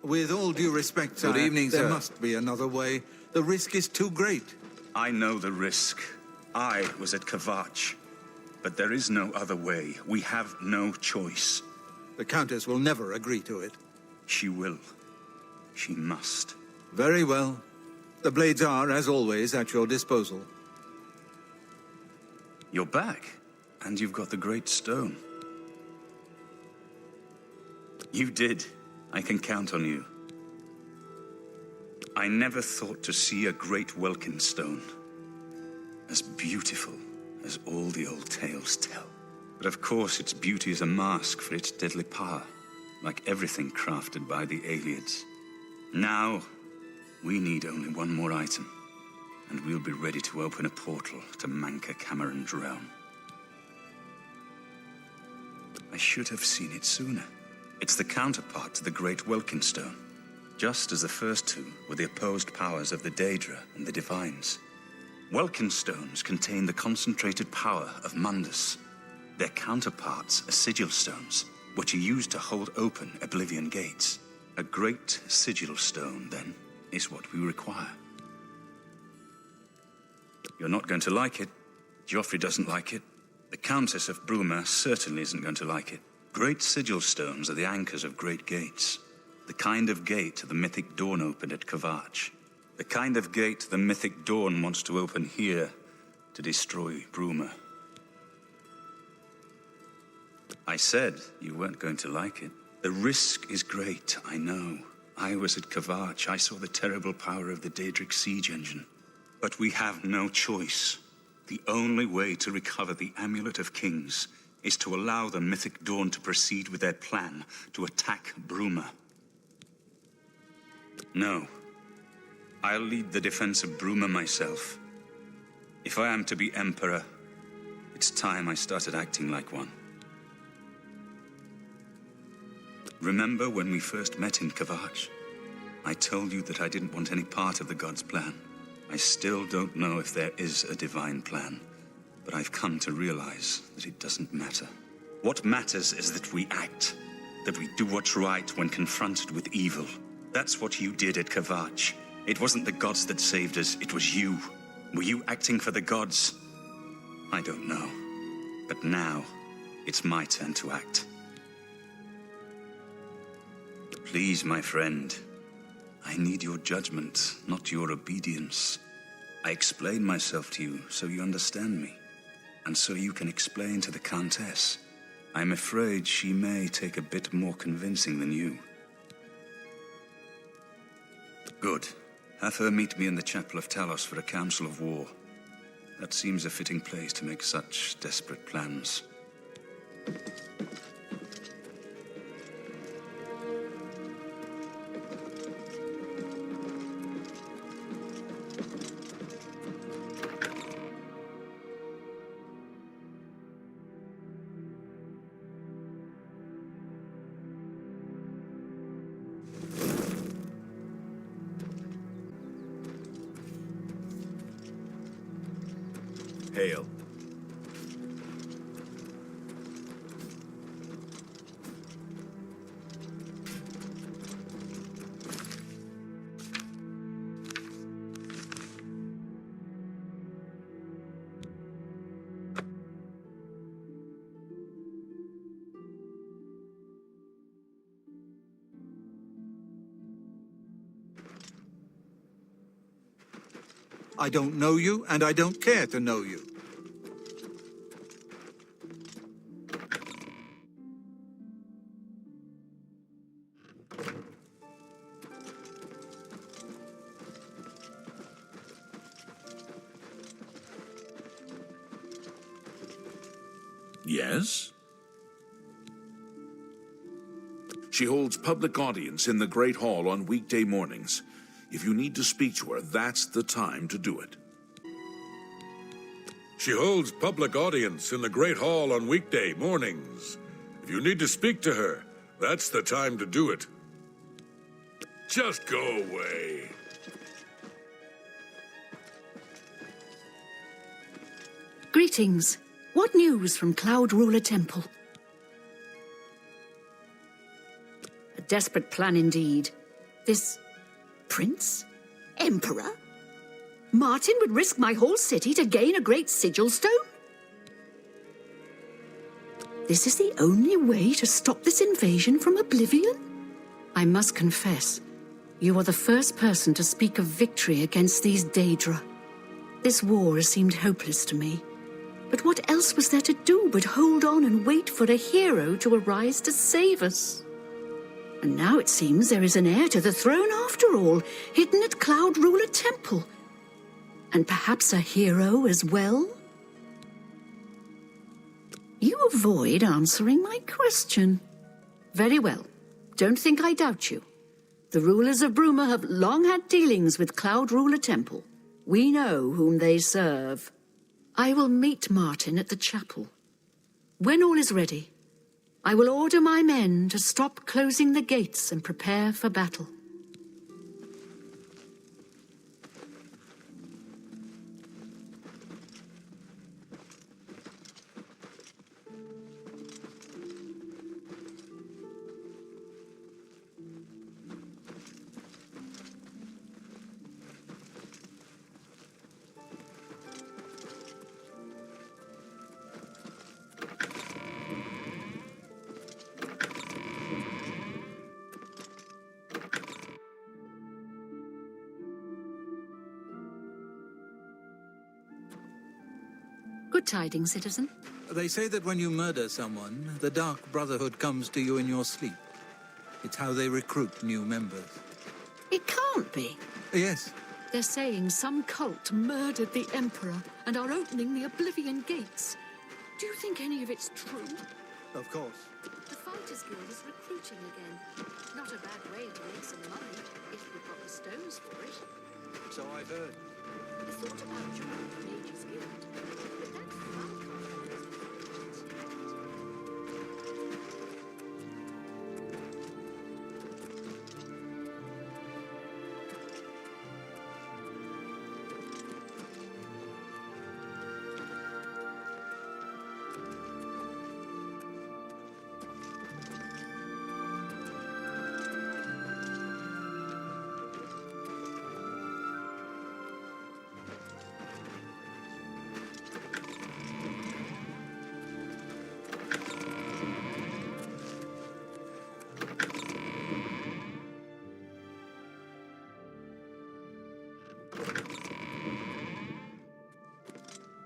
With all due respect, Good evening, there sir. must be another way. The risk is too great. I know the risk. I was at Kvatch. But there is no other way. We have no choice. The Countess will never agree to it. She will. She must. Very well. The blades are, as always, at your disposal. You're back, and you've got the Great Stone. You did. I can count on you. I never thought to see a great Welkin stone. As beautiful as all the old tales tell. But of course its beauty is a mask for its deadly power, like everything crafted by the Aliads. Now, we need only one more item, and we'll be ready to open a portal to Manka Cameron's realm. I should have seen it sooner. It's the counterpart to the Great Welkin Stone, just as the first two were the opposed powers of the Daedra and the Divines. Welkin stones contain the concentrated power of Mundus. Their counterparts are sigil stones, which are used to hold open Oblivion gates. A great sigil stone, then, is what we require. You're not going to like it. Joffrey doesn't like it. The Countess of Bruma certainly isn't going to like it. Great sigil stones are the anchors of great gates. The kind of gate the mythic Dawn opened at Kvatch. The kind of gate the mythic Dawn wants to open here to destroy Bruma. I said you weren't going to like it. The risk is great, I know. I was at Kvatch. I saw the terrible power of the Daedric siege engine. But we have no choice. The only way to recover the Amulet of Kings is to allow the mythic Dawn to proceed with their plan to attack Bruma. No. I'll lead the defense of Bruma myself. If I am to be Emperor, it's time I started acting like one. Remember when we first met in Kvatch? I told you that I didn't want any part of the gods' plan. I still don't know if there is a divine plan, but I've come to realize that it doesn't matter. What matters is that we act, that we do what's right when confronted with evil. That's what you did at Kvatch. It wasn't the gods that saved us, it was you. Were you acting for the gods? I don't know. But now, it's my turn to act. Please, my friend. I need your judgment, not your obedience. I explain myself to you so you understand me, and so you can explain to the Countess. I'm afraid she may take a bit more convincing than you. Good. Have her meet me in the Chapel of Talos for a council of war. That seems a fitting place to make such desperate plans. Hail. I don't know you, and I don't care to know you. Yes? She holds public audience in the Great Hall on weekday mornings. If you need to speak to her, that's the time to do it. She holds public audience in the Great Hall on weekday mornings. If you need to speak to her, that's the time to do it. Just go away. Greetings. What news from Cloud Ruler Temple? A desperate plan indeed. This prince? Emperor? Martin would risk my whole city to gain a great sigil stone? This is the only way to stop this invasion from Oblivion? I must confess, you are the first person to speak of victory against these Daedra. This war has seemed hopeless to me. But what else was there to do but hold on and wait for a hero to arise to save us? And now it seems there is an heir to the throne after all, hidden at Cloud Ruler Temple. And perhaps a hero as well? You avoid answering my question. Very well. Don't think I doubt you. The rulers of Bruma have long had dealings with Cloud Ruler Temple. We know whom they serve. I will meet Martin at the chapel. When all is ready, I will order my men to stop closing the gates and prepare for battle. Good tidings, citizen. They say that when you murder someone, the Dark Brotherhood comes to you in your sleep. It's how they recruit new members. It can't be. Yes. They're saying some cult murdered the Emperor and are opening the Oblivion gates. Do you think any of it's true? Of course. The Fighters Guild is recruiting again. Not a bad way to make some money, if we've got the stones for it. So I've heard. I thought about joining the Mages Guild, but that fun contract isn't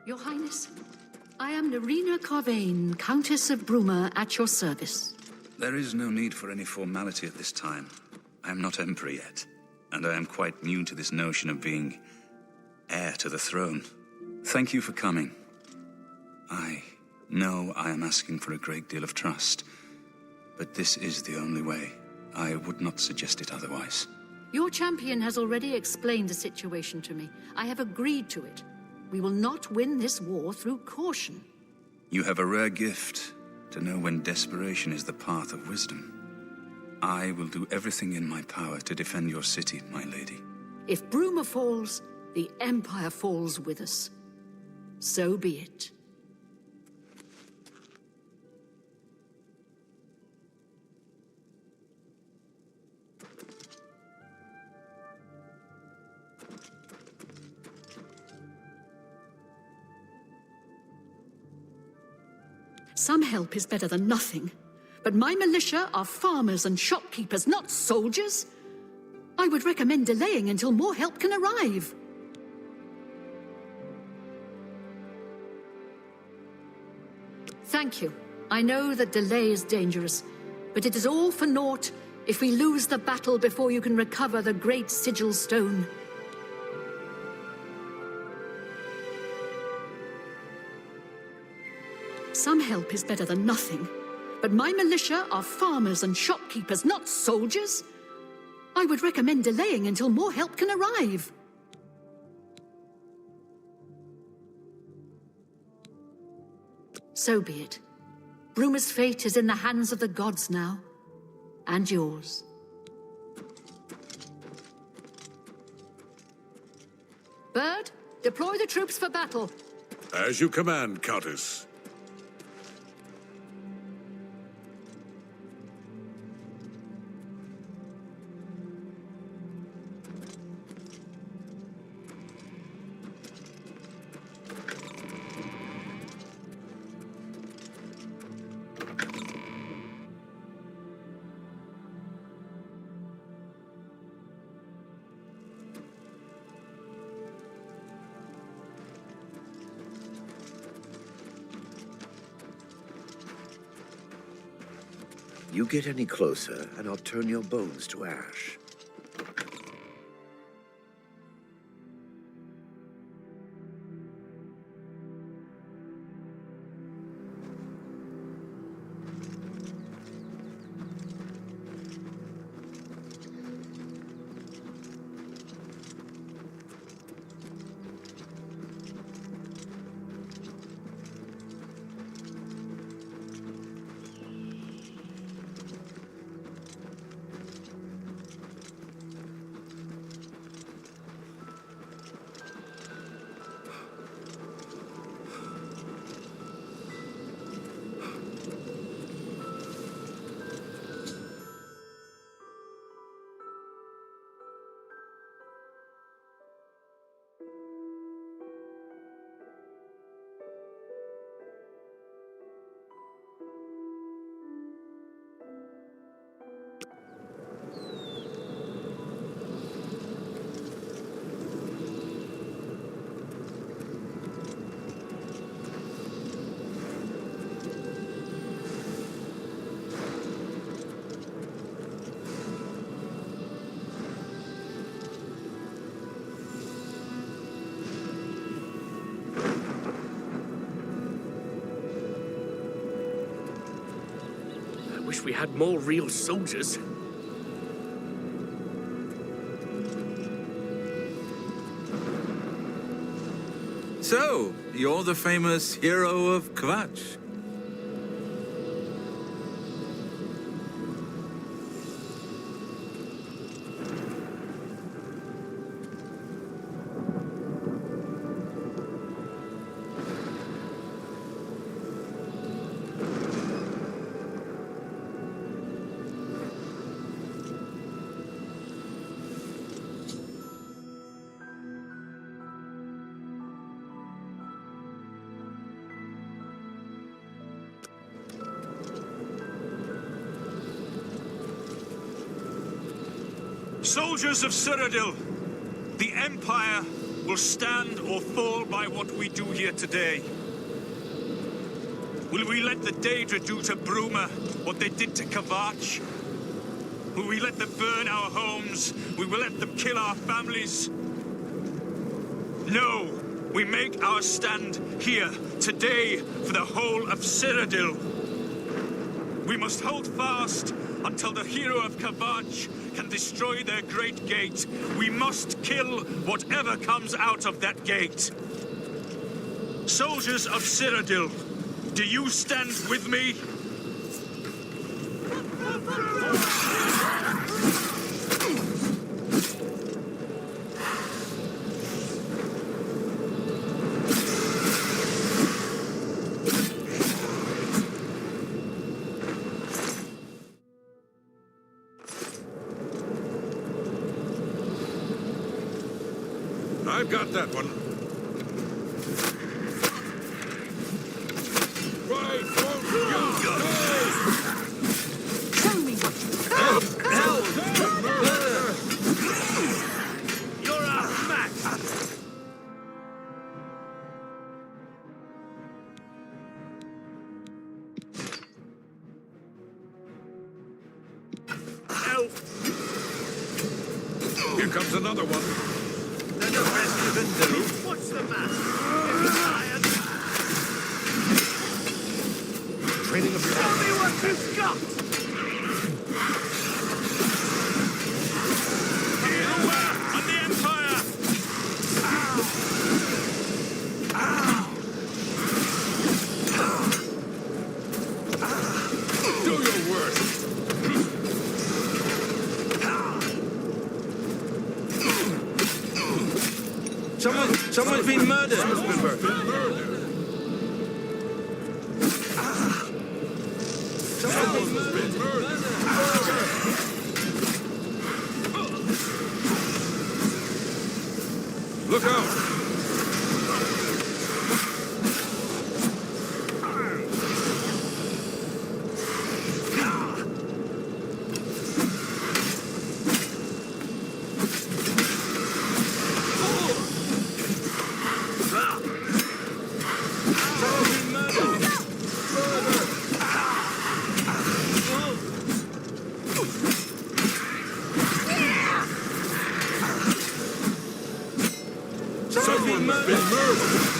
Your Highness, I am Nerina Carvain, Countess of Bruma, at your service. There is no need for any formality at this time. I am not Emperor yet, and I am quite new to this notion of being heir to the throne. Thank you for coming. I know I am asking for a great deal of trust, but this is the only way. I would not suggest it otherwise. Your champion has already explained the situation to me. I have agreed to it. We will not win this war through caution. You have a rare gift to know when desperation is the path of wisdom. I will do everything in my power to defend your city, my lady. If Bruma falls, the Empire falls with us. So be it. Some help is better than nothing. But my militia are farmers and shopkeepers, not soldiers. I would recommend delaying until more help can arrive. Thank you. I know that delay is dangerous, but it is all for naught if we lose the battle before you can recover the great sigil stone. Some help is better than nothing. But my militia are farmers and shopkeepers, not soldiers. I would recommend delaying until more help can arrive. So be it. Bruma's fate is in the hands of the gods now. And yours. Bird, deploy the troops for battle. As you command, Countess. You get any closer, and I'll turn your bones to ash. Wish we had more real soldiers. So, you're the famous hero of Kvatch. Soldiers of Cyrodiil, the Empire will stand or fall by what we do here today. Will we let the Daedra do to Bruma what they did to Kvatch? Will we let them burn our homes? Will we let them kill our families? No, we make our stand here today for the whole of Cyrodiil. We must hold fast until the hero of Kvatch can destroy their great gate. We must kill whatever comes out of that gate. Soldiers of Cyrodiil, do you stand with me? I've got that one. Right, won't you? Show me what you... You're a match! Here comes another one. What's the matter? Tired? Training of Tell me what you've got! On the Empire! Do your worst. Someone's been murdered. Look out! have been murdered.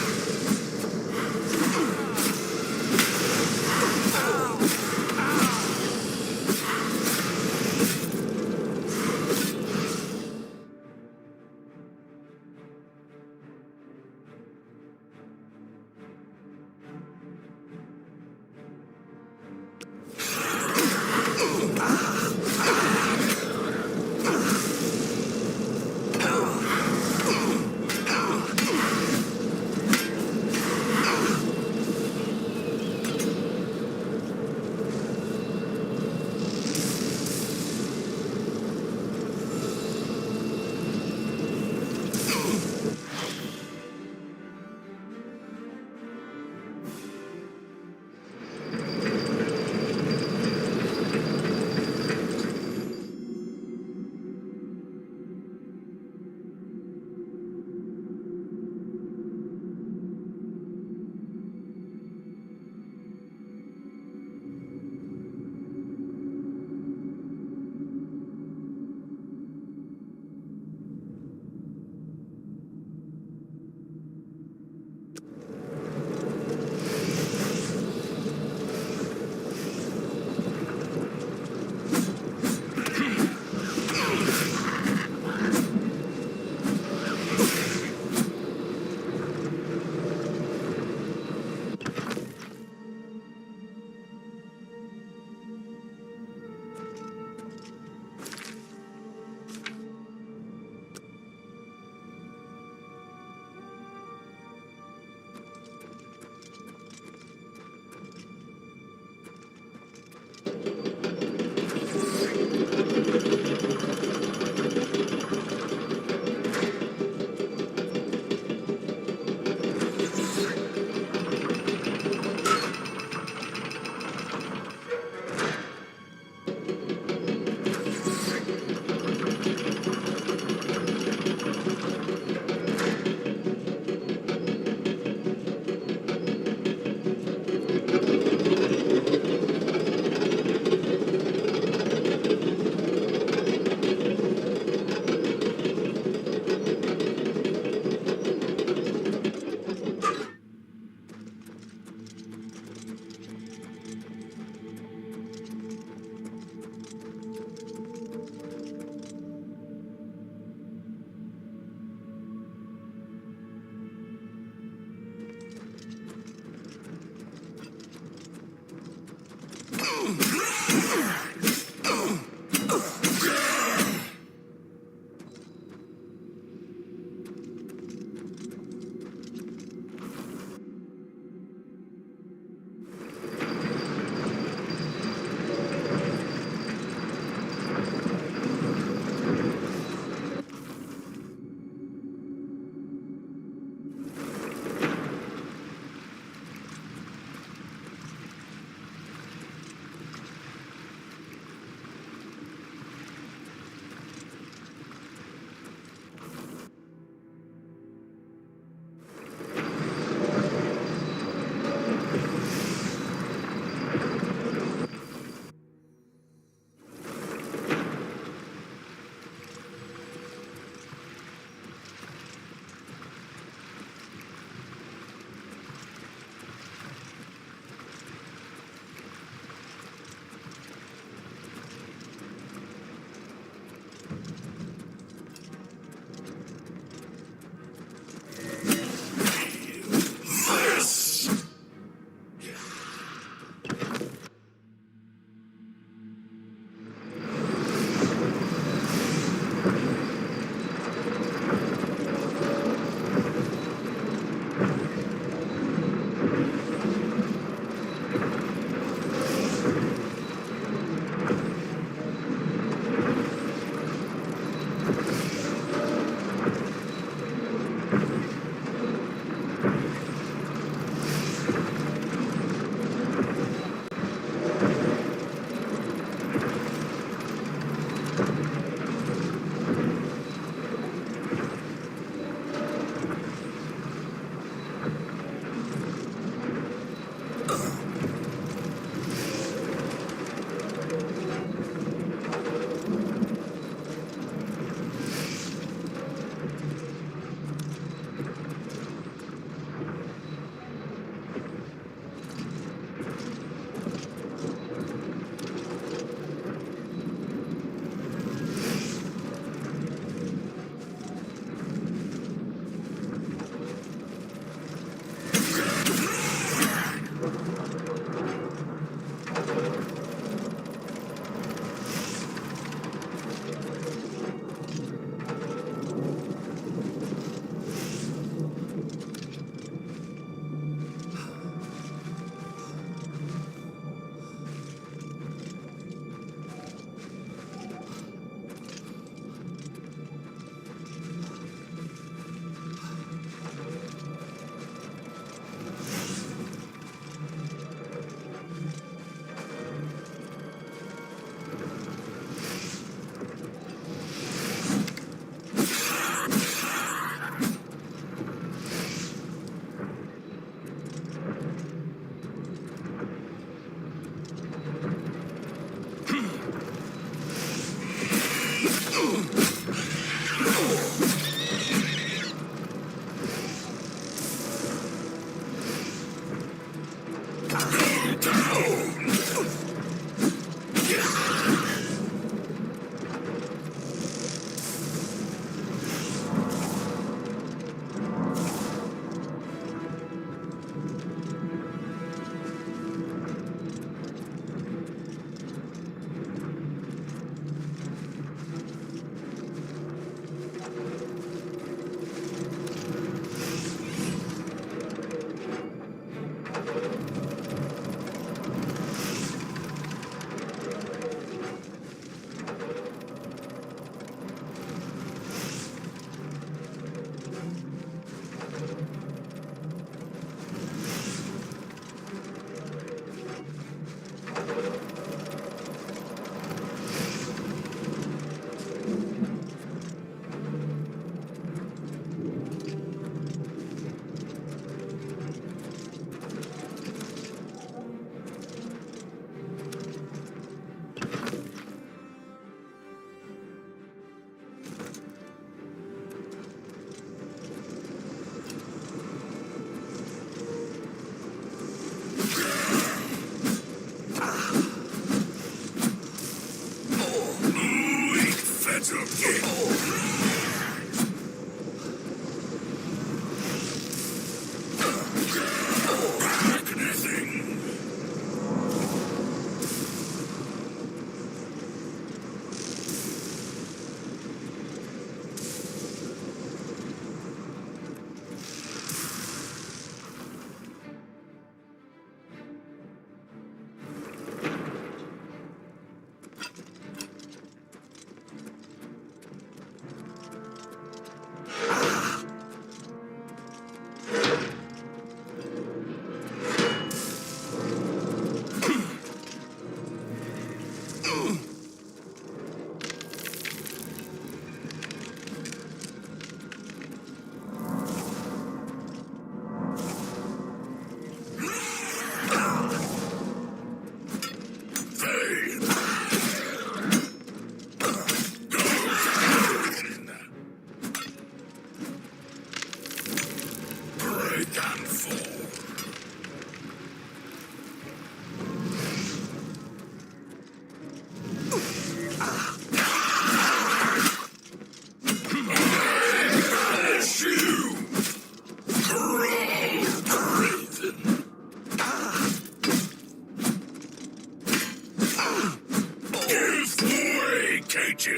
creature.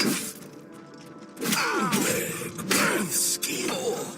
Big breath skill.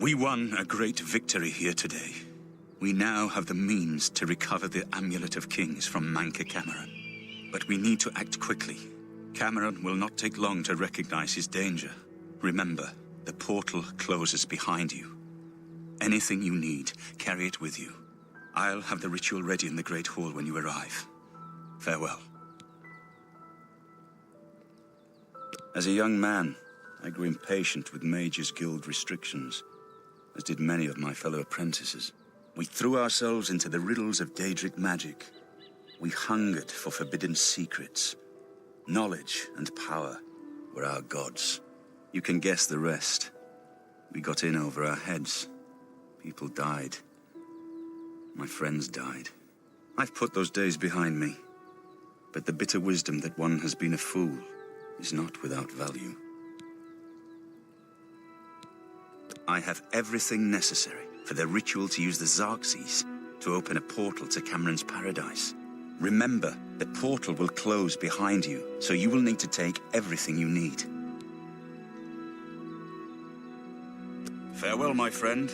We won a great victory here today. We now have the means to recover the Amulet of Kings from Manca Cameron. But we need to act quickly. Cameron will not take long to recognize his danger. Remember, the portal closes behind you. Anything you need, carry it with you. I'll have the ritual ready in the Great Hall when you arrive. Farewell. As a young man, I grew impatient with Mages Guild restrictions, as did many of my fellow apprentices. We threw ourselves into the riddles of Daedric magic. We hungered for forbidden secrets. Knowledge and power were our gods. You can guess the rest. We got in over our heads. People died. My friends died. I've put those days behind me. But the bitter wisdom that one has been a fool is not without value. I have everything necessary for the ritual to use the Xarxes to open a portal to Cameron's paradise. Remember, the portal will close behind you, so you will need to take everything you need. Farewell, my friend.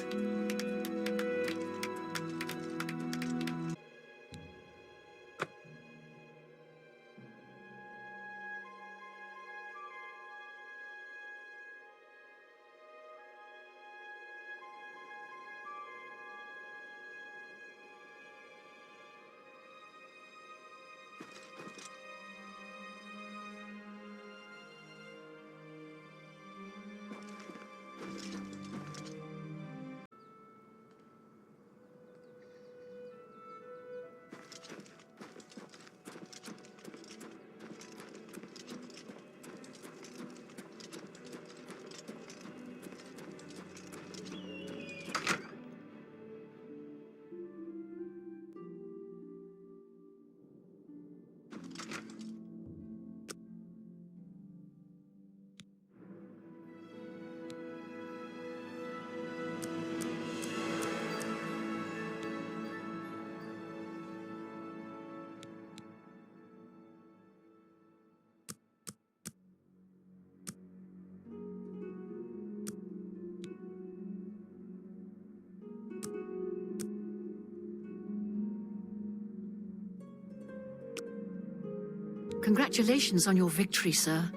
Congratulations on your victory, sir.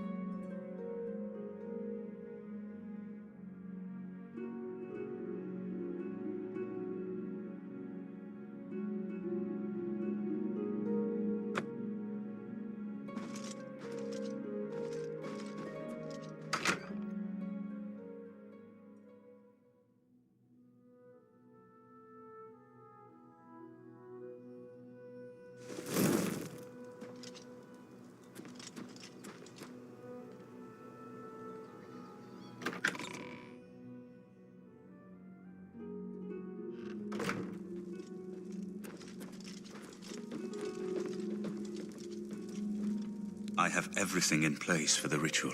I have everything in place for the ritual.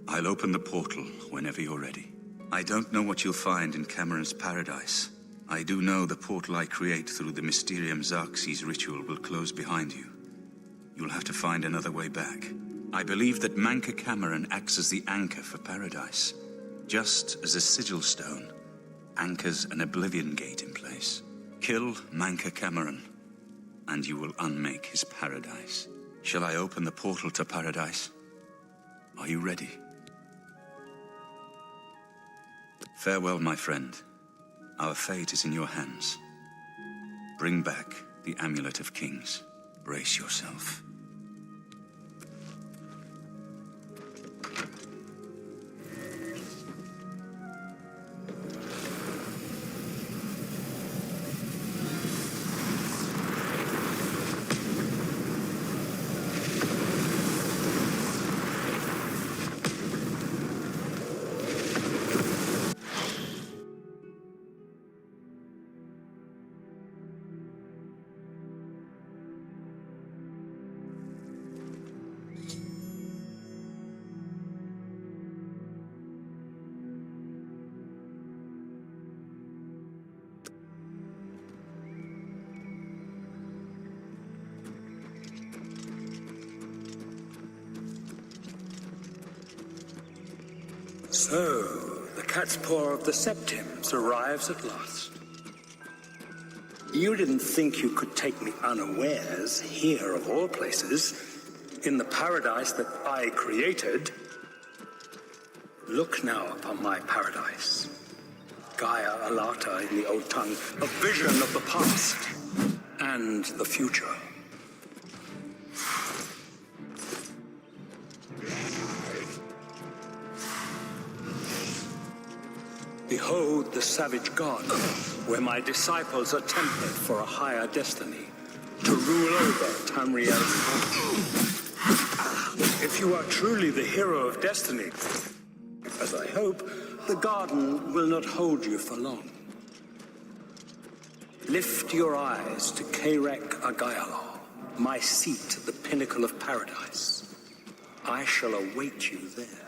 I'll open the portal whenever you're ready. I don't know what you'll find in Cameron's paradise. I do know the portal I create through the Mysterium Xerxes ritual will close behind you. You'll have to find another way back. I believe that Manca Cameron acts as the anchor for paradise, just as a sigil stone anchors an Oblivion gate in place. Kill Manca Cameron, and you will unmake his paradise. Shall I open the portal to paradise? Are you ready? Farewell, my friend. Our fate is in your hands. Bring back the Amulet of Kings. Brace yourself. So, the cat's paw of the Septims arrives at last. You didn't think you could take me unawares, here of all places, in the paradise that I created. Look now upon my paradise. Gaia Alata in the old tongue, a vision of the past and the future. Behold the savage god, where my disciples are tempered for a higher destiny, to rule over Tamriel's home. If you are truly the hero of destiny, as I hope, the garden will not hold you for long. Lift your eyes to Kairek Agayalor, my seat at the pinnacle of paradise. I shall await you there.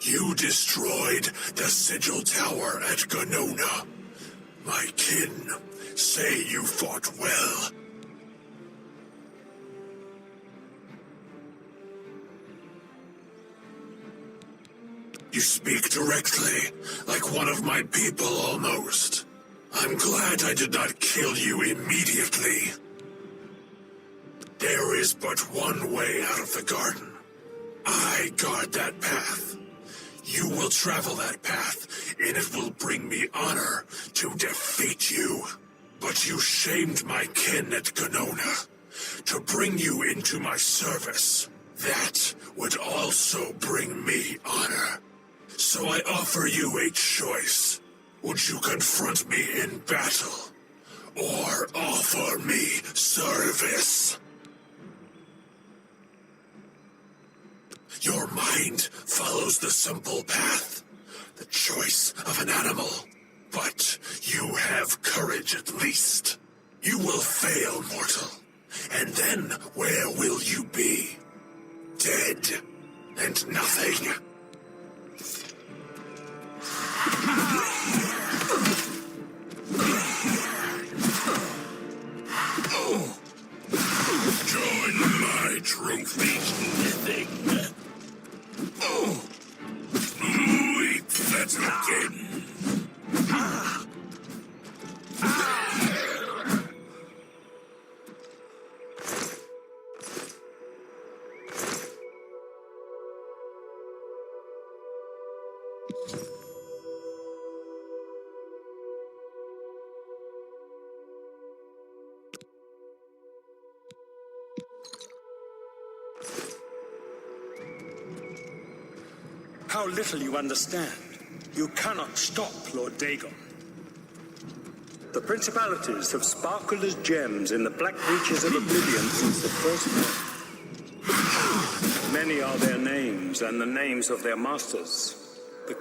You destroyed the Sigil Tower at Ganona. My kin say you fought well. You speak directly, like one of my people almost. I'm glad I did not kill you immediately. There is but one way out of the garden. I guard that path. You will travel that path, and it will bring me honor to defeat you. But you shamed my kin at Ganona. To bring you into my service, that would also bring me honor. So I offer you a choice. Would you confront me in battle, or offer me service? Your mind follows the simple path, the choice of an animal. But you have courage at least. You will fail, mortal. And then where will you be? Dead and nothing. Join my trophies, living. Weep that again. How little you understand. You cannot stop Lord Dagon. The principalities have sparkled as gems in the black reaches of Oblivion since the first morn. Many are their names and the names of their masters. The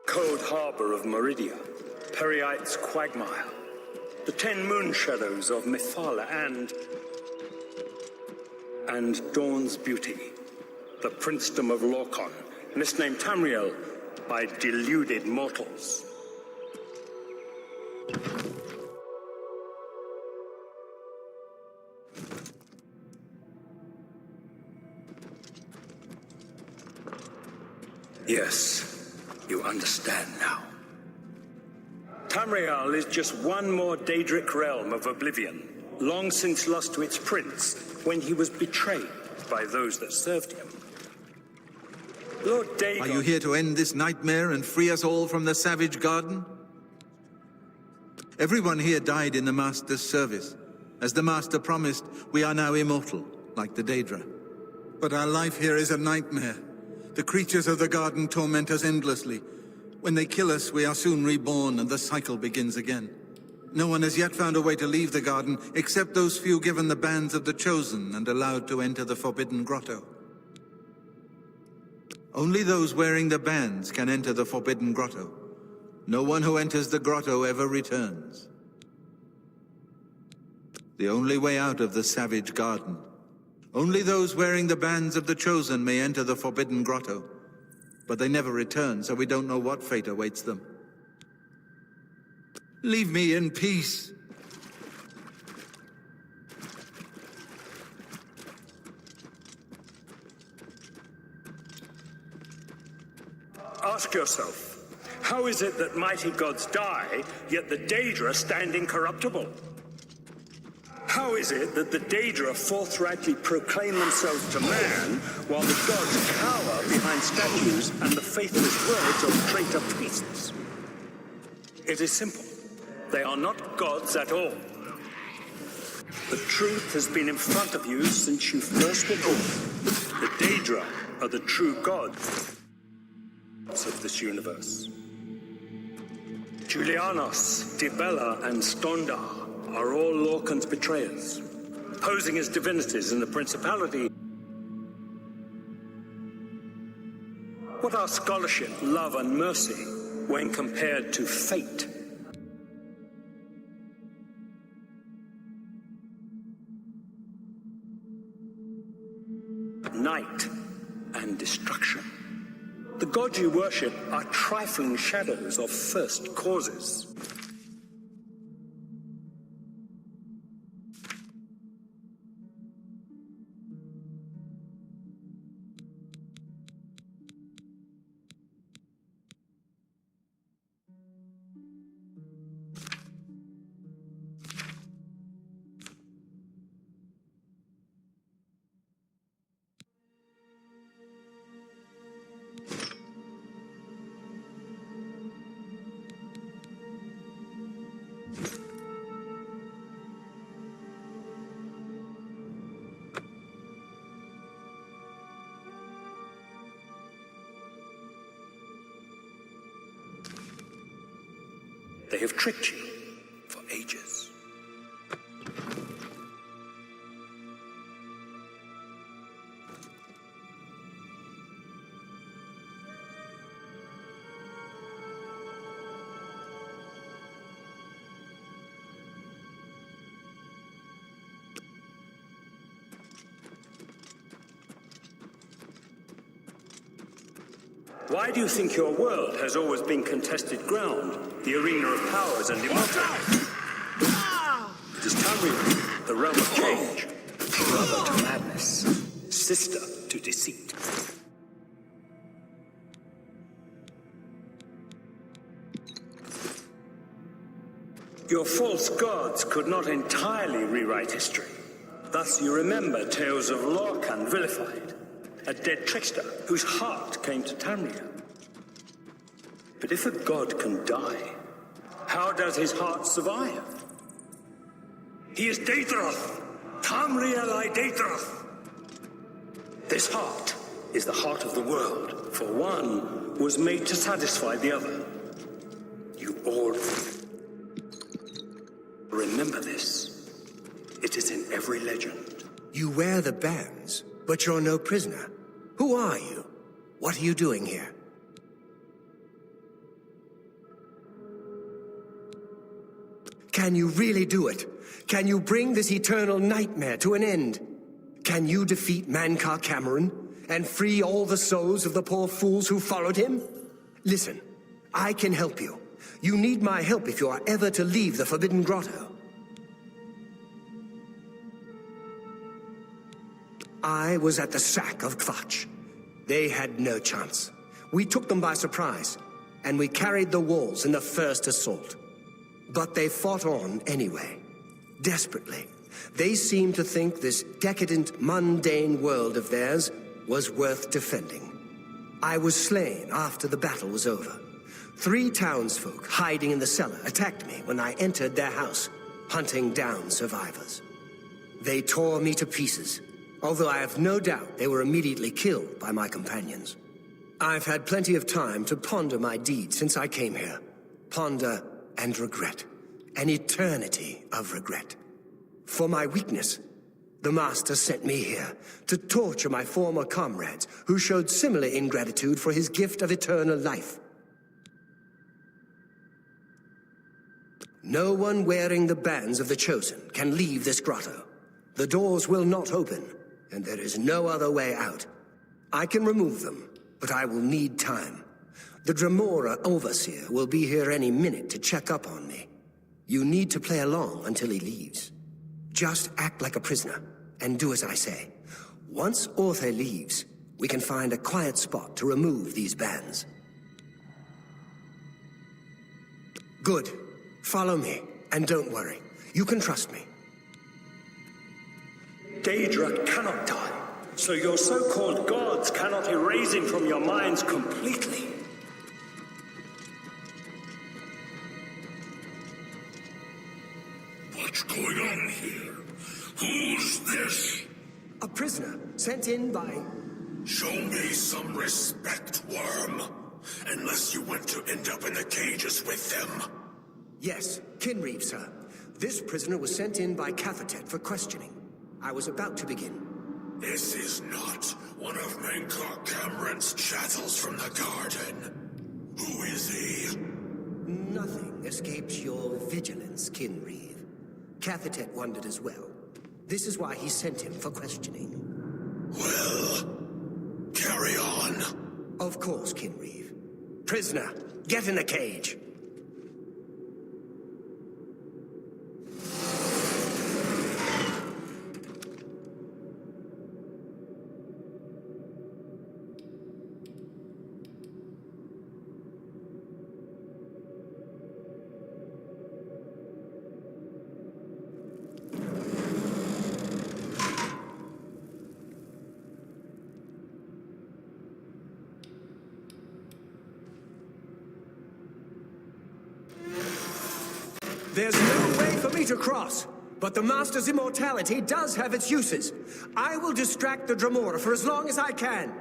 cold harbor of Meridia, Periite's quagmire, the 10 moon shadows of Mephala and Dawn's beauty, the princedom of Lorkon, misnamed Tamriel by deluded mortals. Yes, you understand now. Tamriel is just one more Daedric realm of Oblivion, long since lost to its prince when he was betrayed by those that served him. Lord Dagon... Are you here to end this nightmare and free us all from the Savage Garden? Everyone here died in the Master's service. As the Master promised, we are now immortal, like the Daedra. But our life here is a nightmare. The creatures of the garden torment us endlessly. When they kill us, we are soon reborn and the cycle begins again. No one has yet found a way to leave the garden, except those few given the bands of the Chosen and allowed to enter the Forbidden Grotto. Only those wearing the bands can enter the Forbidden Grotto. No one who enters the grotto ever returns. The only way out of the Savage Garden. Only those wearing the bands of the Chosen may enter the Forbidden Grotto. But they never return, so we don't know what fate awaits them. Leave me in peace. Ask yourself, how is it that mighty gods die, yet the Daedra stand incorruptible? How is it that the Daedra forthrightly proclaim themselves to man, while the gods cower behind statues and the faithless words of traitor priests? It is simple. They are not gods at all. The truth has been in front of you since you first were born. The Daedra are the true gods of this universe. Julianos, Dibella, and Stondar are all Lorcan's betrayers, posing as divinities in the Principality. What are scholarship, love, and mercy when compared to fate? Night and destruction. The gods you worship are trifling shadows of first causes. They have tricked you for ages. Why do you think your world has always been contested ground? The arena of powers and immortality. It is Tamriel, the realm of change. Brother to madness, sister to deceit. Your false gods could not entirely rewrite history. Thus you remember tales of Lorcan vilified, a dead trickster whose heart came to Tamriel. But if a god can die, how does his heart survive? He is Daedroth, Tamriel I Daedroth. This heart is the heart of the world, for one was made to satisfy the other. You all remember this. It is in every legend. You wear the bands, but you're no prisoner. Who are you? What are you doing here? Can you really do it? Can you bring this eternal nightmare to an end? Can you defeat Mankar Cameron and free all the souls of the poor fools who followed him? Listen, I can help you. You need my help if you are ever to leave the Forbidden Grotto. I was at the sack of Kvatch. They had no chance. We took them by surprise, and we carried the walls in the first assault. But they fought on anyway, desperately. They seemed to think this decadent, mundane world of theirs was worth defending. I was slain after the battle was over. 3 townsfolk hiding in the cellar attacked me when I entered their house, hunting down survivors. They tore me to pieces, although I have no doubt they were immediately killed by my companions. I've had plenty of time to ponder my deeds since I came here. Ponder and regret. An eternity of regret. For my weakness, the Master sent me here to torture my former comrades who showed similar ingratitude for his gift of eternal life. No one wearing the bands of the Chosen can leave this grotto. The doors will not open, and there is no other way out. I can remove them, but I will need time. The Dremora Overseer will be here any minute to check up on me. You need to play along until he leaves. Just act like a prisoner, and do as I say. Once Orthe leaves, we can find a quiet spot to remove these bands. Good. Follow me, and don't worry. You can trust me. Daedra cannot die, so your so-called gods cannot erase him from your minds completely. What's going on here? Who's this? A prisoner, sent in by... Show me some respect, worm. Unless you want to end up in the cages with them. Yes, Kinreeve, sir. This prisoner was sent in by Cathatet for questioning. I was about to begin. This is not one of Mankar Cameron's chattels from the garden. Who is he? Nothing escapes your vigilance, Kinreeve. Cathatet wondered as well. This is why he sent him for questioning. Well, carry on. Of course, Kinreeve. Prisoner, get in the cage. There's no way for me to cross, but the Master's immortality does have its uses. I will distract the Dremora for as long as I can.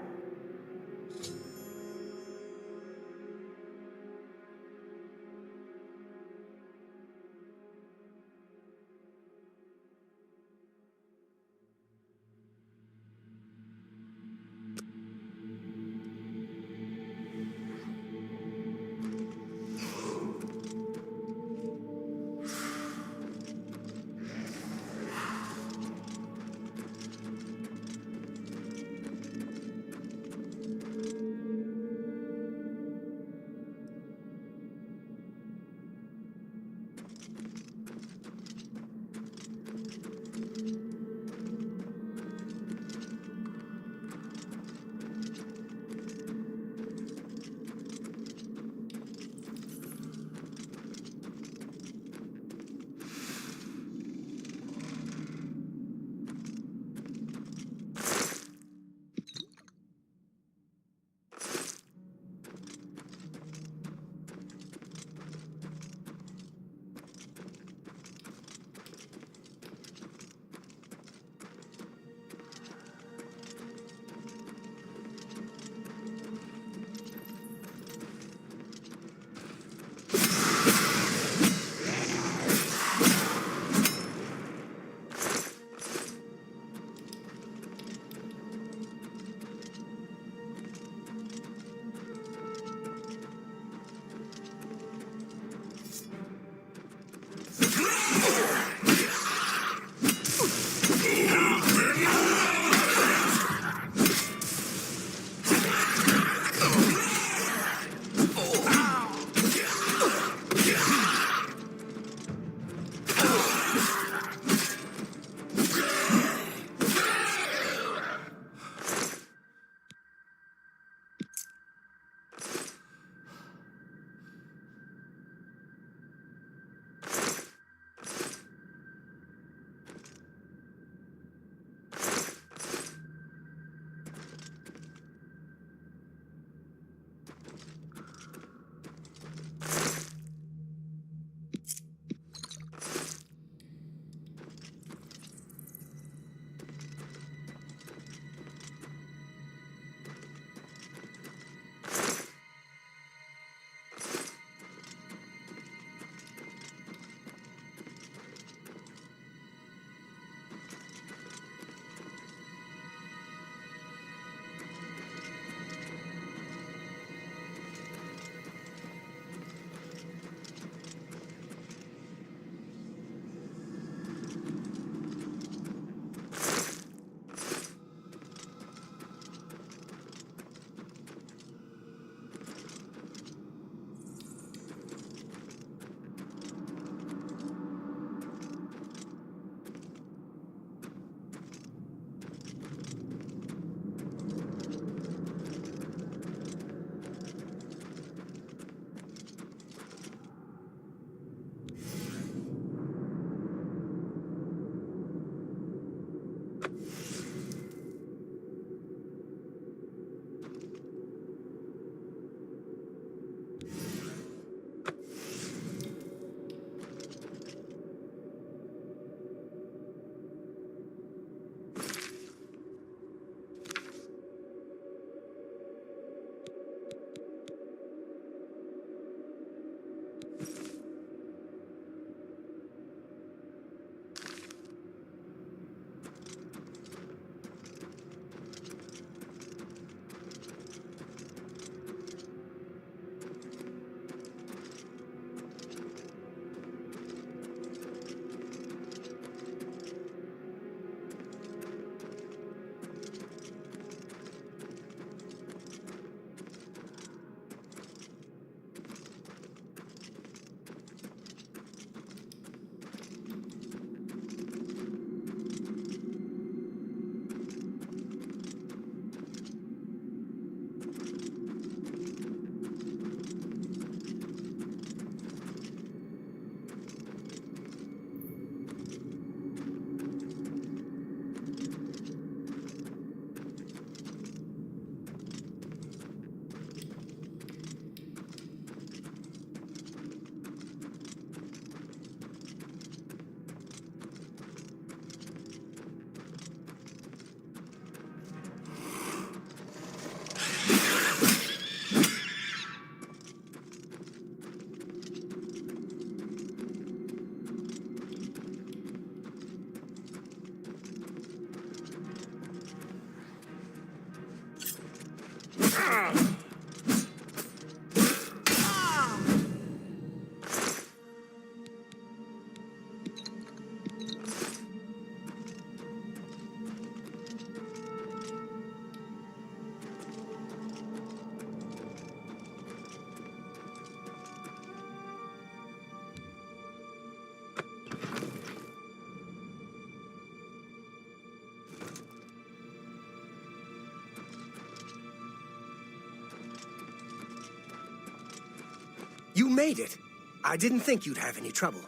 You made it. I didn't think you'd have any trouble.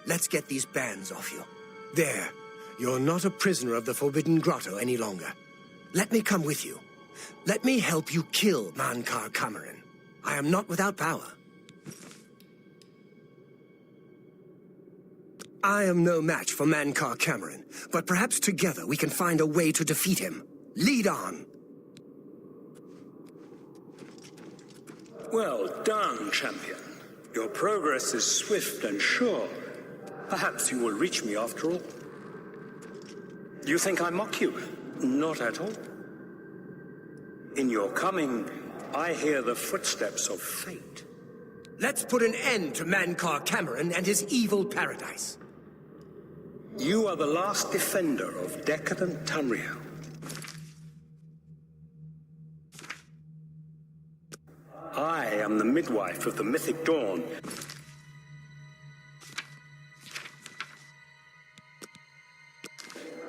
Let's get these bands off you. There. You're not a prisoner of the Forbidden Grotto any longer. Let me come with you. Let me help you kill Mankar Cameron. I am not without power. I am no match for Mankar Cameron, but perhaps together we can find a way to defeat him. Lead on! Well done, champion. Your progress is swift and sure. Perhaps you will reach me after all. You think I mock you? Not at all. In your coming, I hear the footsteps of fate. Let's put an end to Mankar Cameron and his evil paradise. You are the last defender of decadent Tamriel. I am the midwife of the mythic dawn.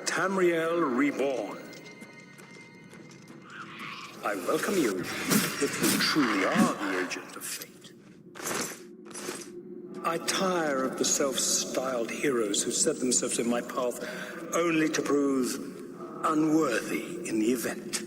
Tamriel reborn. I welcome you, if you truly are the agent of fate. I tire of the self-styled heroes who set themselves in my path only to prove unworthy in the event.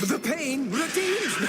The pain redeems me.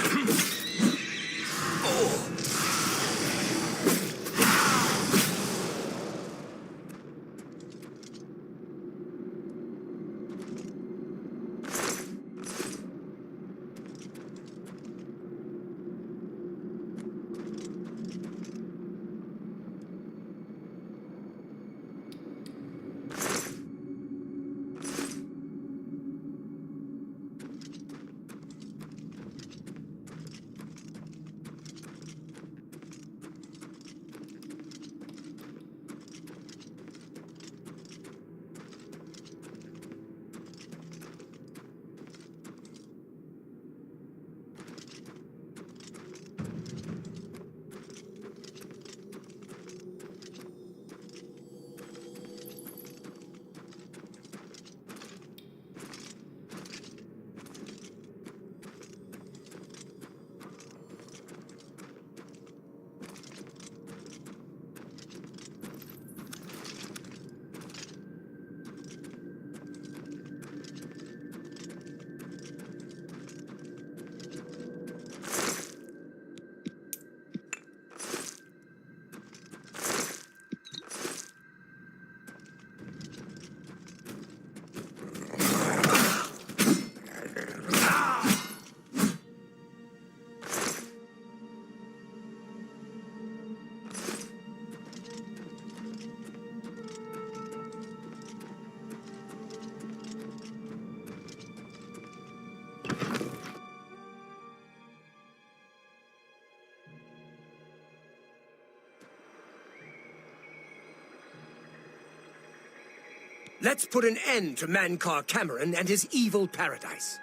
Let's put an end to Mankar Cameron and his evil paradise.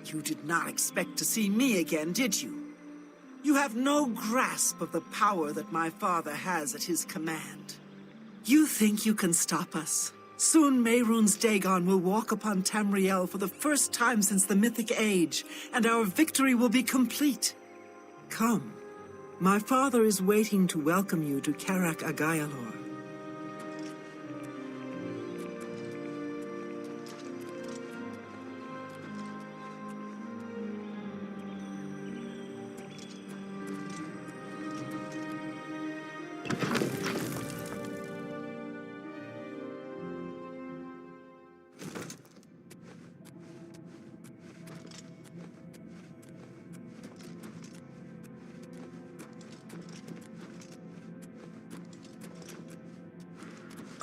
You did not expect to see me again, did you? You have no grasp of the power that my father has at his command. You think you can stop us? Soon Mehrunes Dagon will walk upon Tamriel for the first time since the Mythic Age, and our victory will be complete. Come. My father is waiting to welcome you to Karak Agayalor.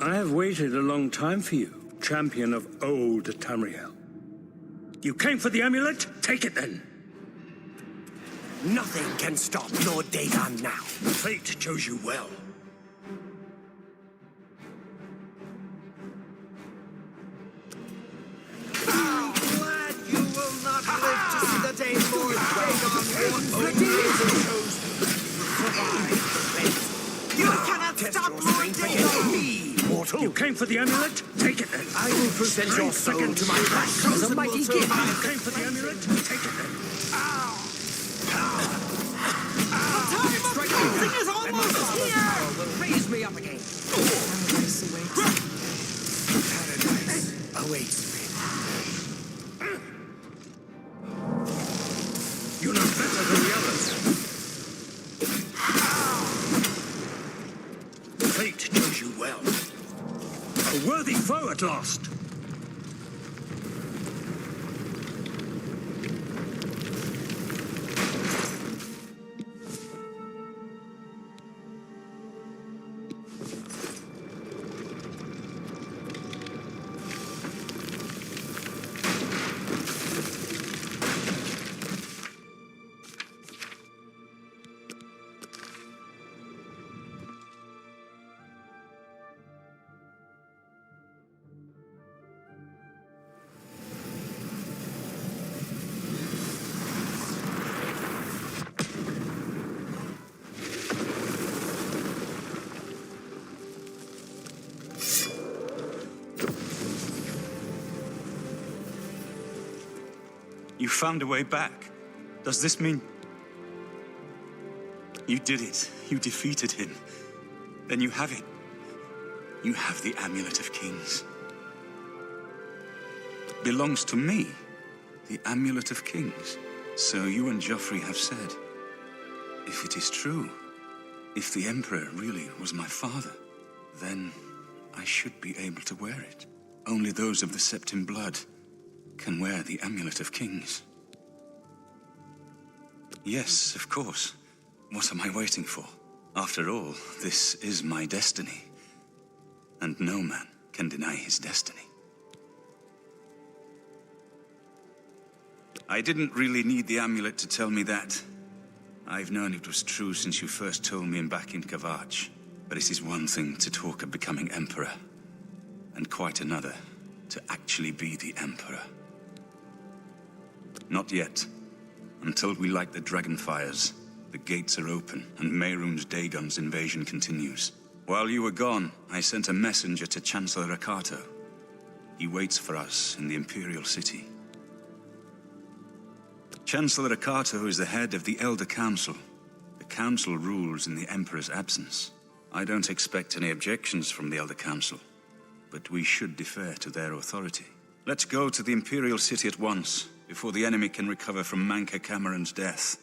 I have waited a long time for you, champion of old Tamriel. You came for the amulet? Take it then. Nothing can stop Lord Dagon now. Fate chose you well. I'm glad you will not live to see the day Lord Dagon wants the You cannot stop Lord Dagon! Mortal. You came for the amulet? Take it then. I will present your soul to my wrath as a mighty gift. You came for the amulet? Take it then. The time of cleansing is almost here! Raise me up again. Paradise awaits me. You know better than the others. Fate chose you well. A worthy foe at last. You found a way back. Does this mean... You did it. You defeated him. Then you have it. You have the Amulet of Kings. Belongs to me. The Amulet of Kings. So you and Joffrey have said. If it is true, if the Emperor really was my father, then I should be able to wear it. Only those of the Septim blood can wear the Amulet of Kings. Yes, of course. What am I waiting for? After all, this is my destiny. And no man can deny his destiny. I didn't really need the amulet to tell me that. I've known it was true since you first told me back in Kavach. But it is one thing to talk of becoming Emperor, and quite another to actually be the Emperor. Not yet. Until we light the Dragonfires, the gates are open, and Mehrunes Dagon's invasion continues. While you were gone, I sent a messenger to Chancellor Akato. He waits for us in the Imperial City. Chancellor Akato is the head of the Elder Council. The Council rules in the Emperor's absence. I don't expect any objections from the Elder Council, but we should defer to their authority. Let's go to the Imperial City at once, before the enemy can recover from Manca Cameron's death.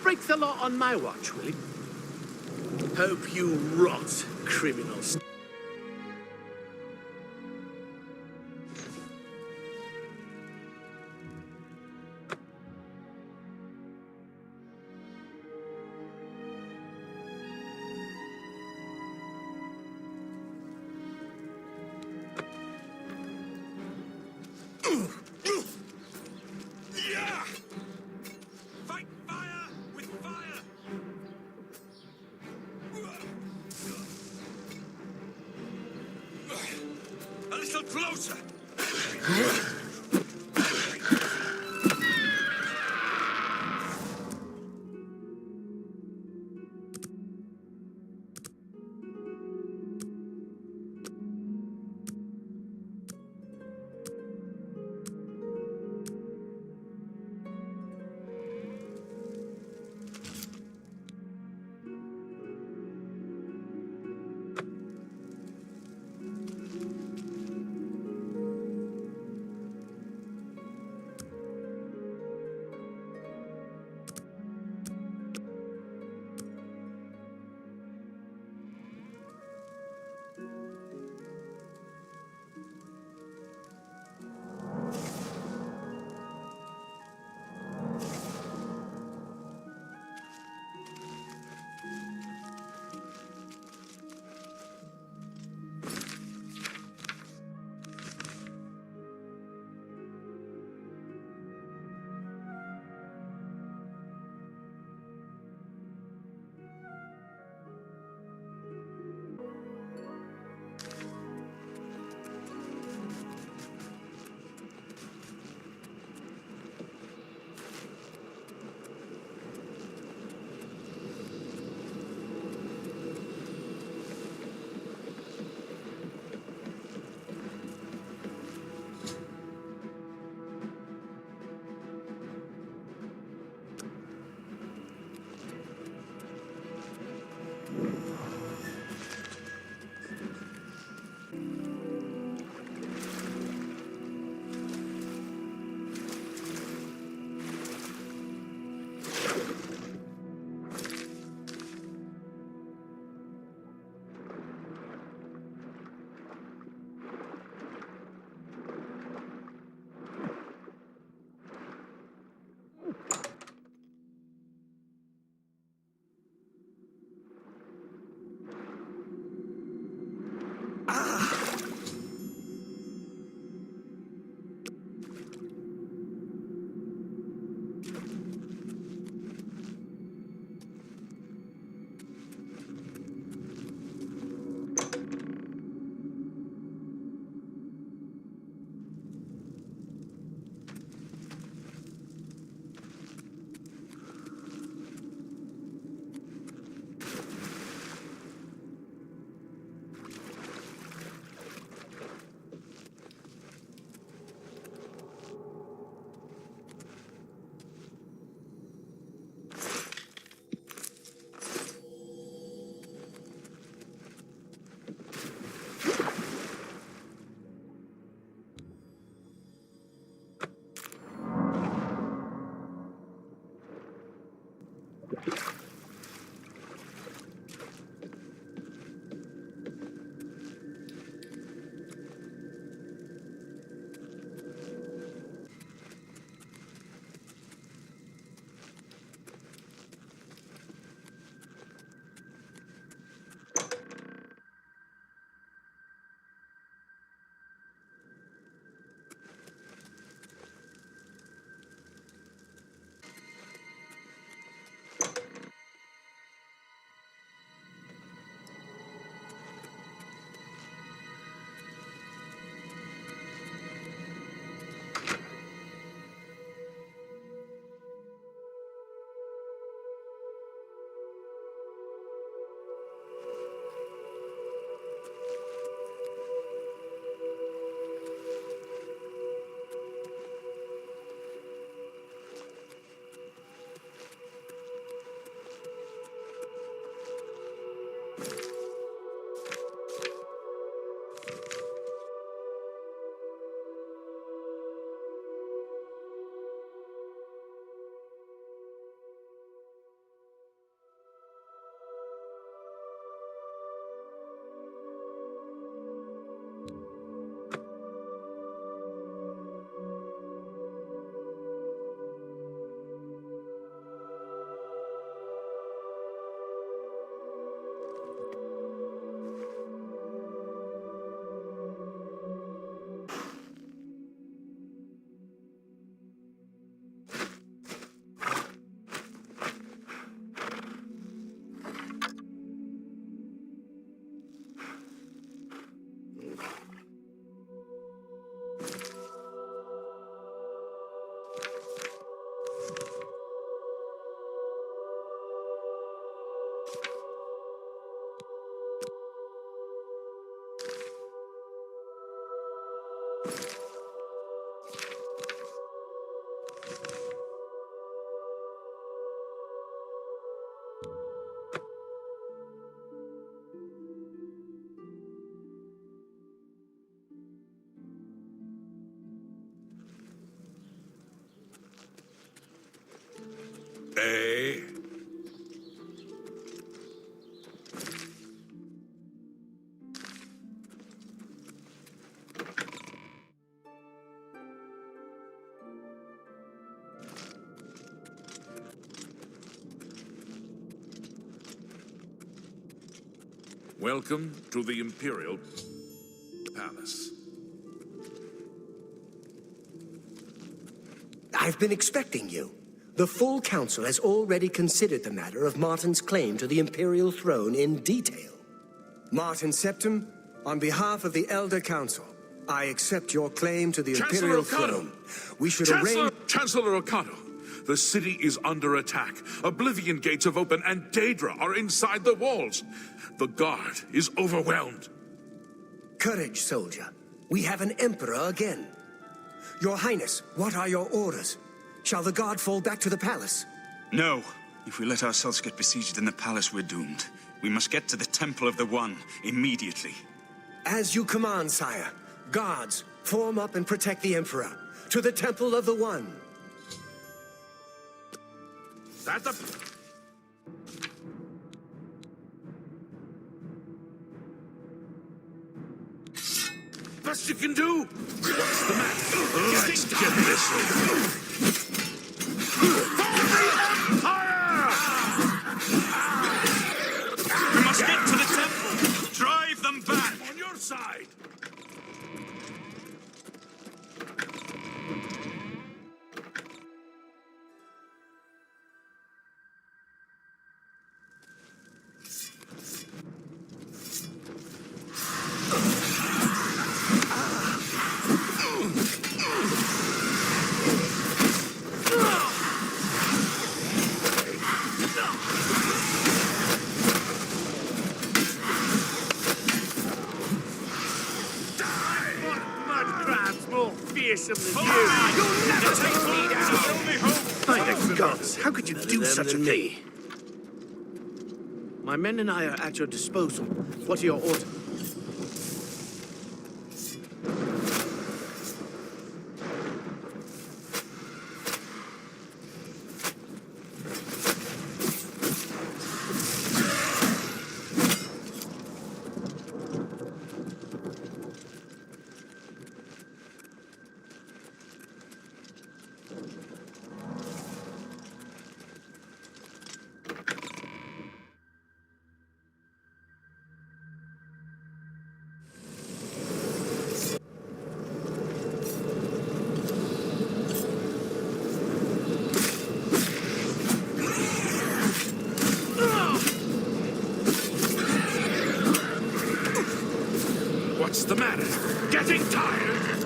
Break the law on my watch, will you? Hope you rot, criminals. Closer! Eh? Welcome to the Imperial Palace. I've been expecting you. The full council has already considered the matter of Martin's claim to the Imperial throne in detail. Martin Septim, on behalf of the Elder Council, I accept your claim to the Imperial throne. We should arrange... Chancellor Okado, the city is under attack. Oblivion gates have opened and Daedra are inside the walls. The guard is overwhelmed. Courage, soldier. We have an emperor again. Your Highness, what are your orders? Shall the guard fall back to the palace? No. If we let ourselves get besieged in the palace, we're doomed. We must get to the Temple of the One immediately. As you command, sire. Guards, form up and protect the Emperor. To the Temple of the One. That's the... best you can do. What's the matter? Let's get this over. We must get to the temple. Drive them back. On your side. How could you do such a thing? My men and I are at your disposal. What are your orders? the matter? Getting tired?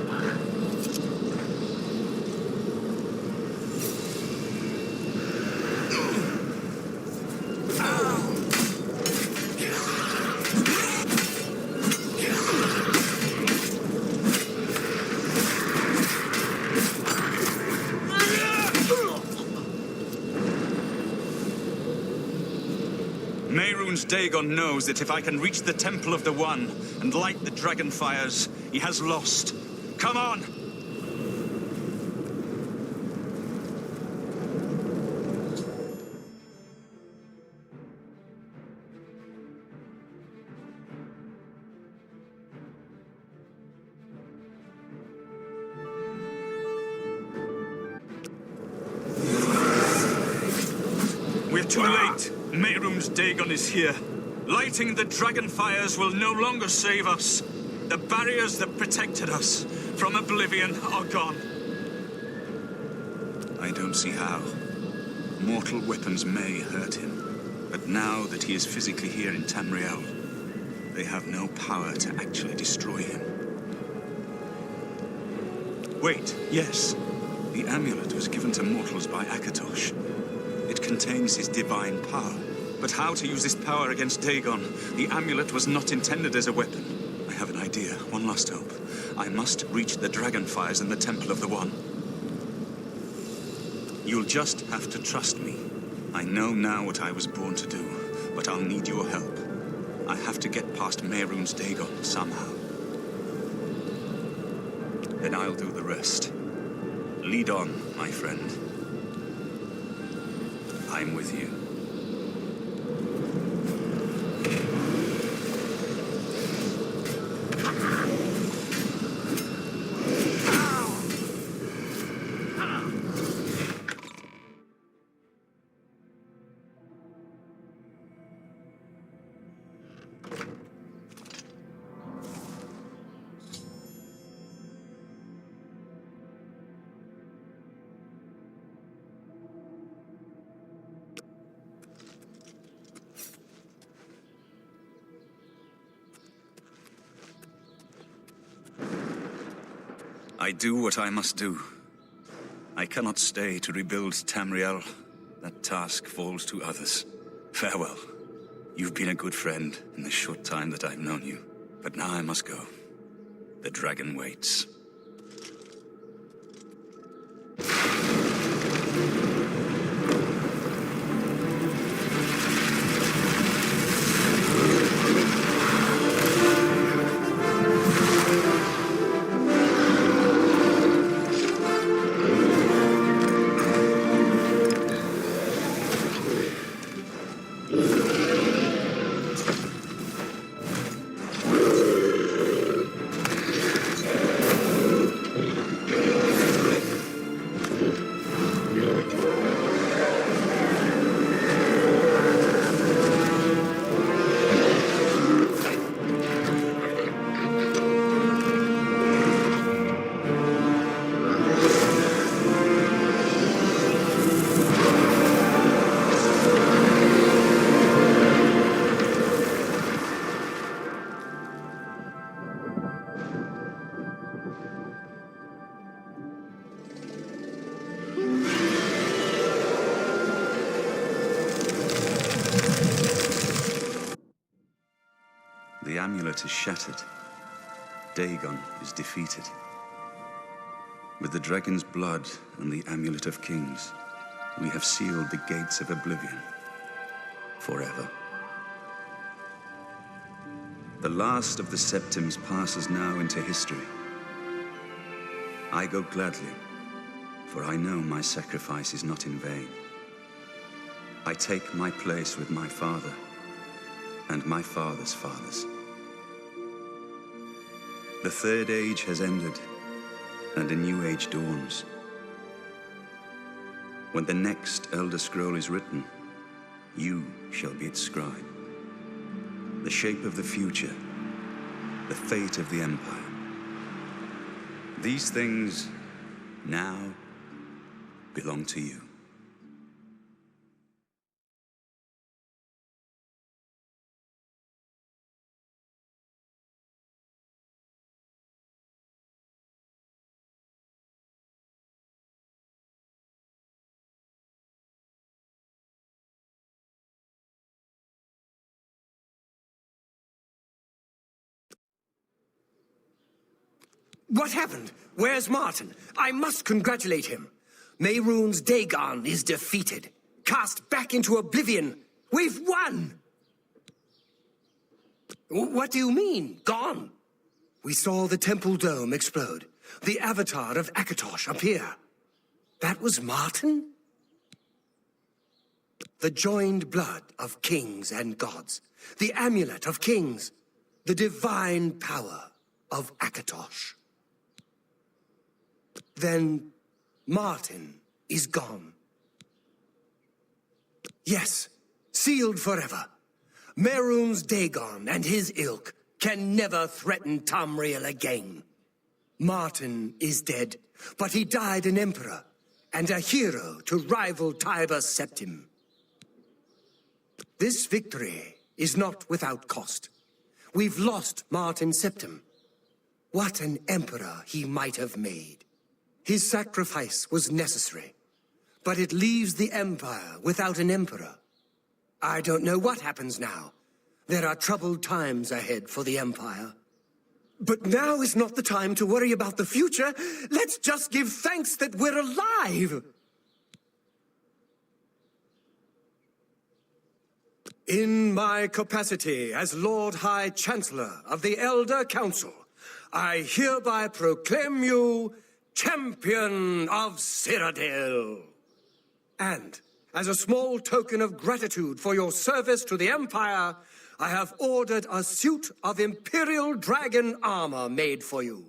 Mehrunes Dagon knows that if I can reach the Temple of the One and light the dragon fires, he has lost. Come on! We're too late. Mehrunes Dagon is here. Lighting the dragon fires will no longer save us. The barriers that protected us from Oblivion are gone. I don't see how. Mortal weapons may hurt him, but now that he is physically here in Tamriel, they have no power to actually destroy him. Wait, yes. The amulet was given to mortals by Akatosh. It contains his divine power. But how to use this power against Dagon? The amulet was not intended as a weapon. I have an idea. One last hope. I must reach the dragon fires in the Temple of the One. You'll just have to trust me. I know now what I was born to do, but I'll need your help. I have to get past Mehrunes Dagon somehow. Then I'll do the rest. Lead on, my friend. I'm with you. I do what I must do. I cannot stay to rebuild Tamriel. That task falls to others. Farewell. You've been a good friend in the short time that I've known you. But now I must go. The dragon waits. The amulet is shattered. Dagon is defeated. With the dragon's blood and the amulet of kings, we have sealed the gates of Oblivion forever. The last of the Septims passes now into history. I go gladly, for I know my sacrifice is not in vain. I take my place with my father and my father's fathers. The Third Age has ended, and a new age dawns. When the next Elderscroll is written, you shall be its scribe. The shape of the future, the fate of the Empire. These things now belong to you. What happened? Where's Martin? I must congratulate him. Mehrunes Dagon is defeated. Cast back into oblivion. We've won! What do you mean, gone? We saw the temple dome explode. The avatar of Akatosh appear. That was Martin? The joined blood of kings and gods. The amulet of kings. The divine power of Akatosh. Then Martin is gone. Yes, sealed forever. Mehrunes Dagon and his ilk can never threaten Tamriel again. Martin is dead, but he died an emperor and a hero to rival Tiber Septim. This victory is not without cost. We've lost Martin Septim. What an emperor he might have made. His sacrifice was necessary, but it leaves the Empire without an emperor. I don't know what happens now. There are troubled times ahead for the Empire. But now is not the time to worry about the future. Let's just give thanks that we're alive! In my capacity as Lord High Chancellor of the Elder Council, I hereby proclaim you Champion of Cyrodiil. And as a small token of gratitude for your service to the Empire, I have ordered a suit of Imperial Dragon armor made for you.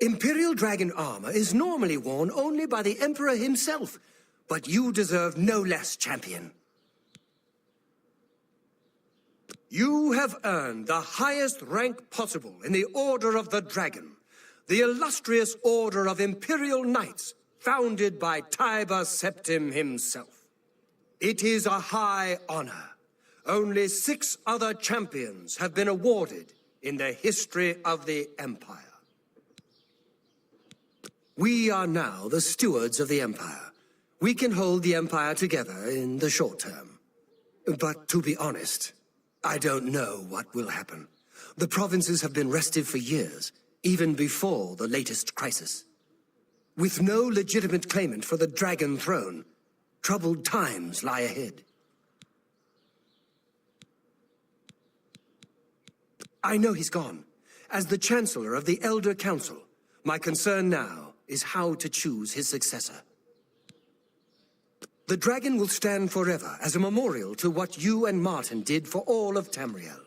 Imperial Dragon armor is normally worn only by the Emperor himself, but you deserve no less, champion. You have earned the highest rank possible in the Order of the Dragon, the illustrious Order of Imperial Knights, founded by Tiber Septim himself. It is a high honor. Only 6 other champions have been awarded in the history of the Empire. We are now the stewards of the Empire. We can hold the Empire together in the short term. But to be honest, I don't know what will happen. The provinces have been restive for years, even before the latest crisis. With no legitimate claimant for the Dragon Throne, troubled times lie ahead. I know he's gone. As the Chancellor of the Elder Council, my concern now is how to choose his successor. The dragon will stand forever as a memorial to what you and Martin did for all of Tamriel.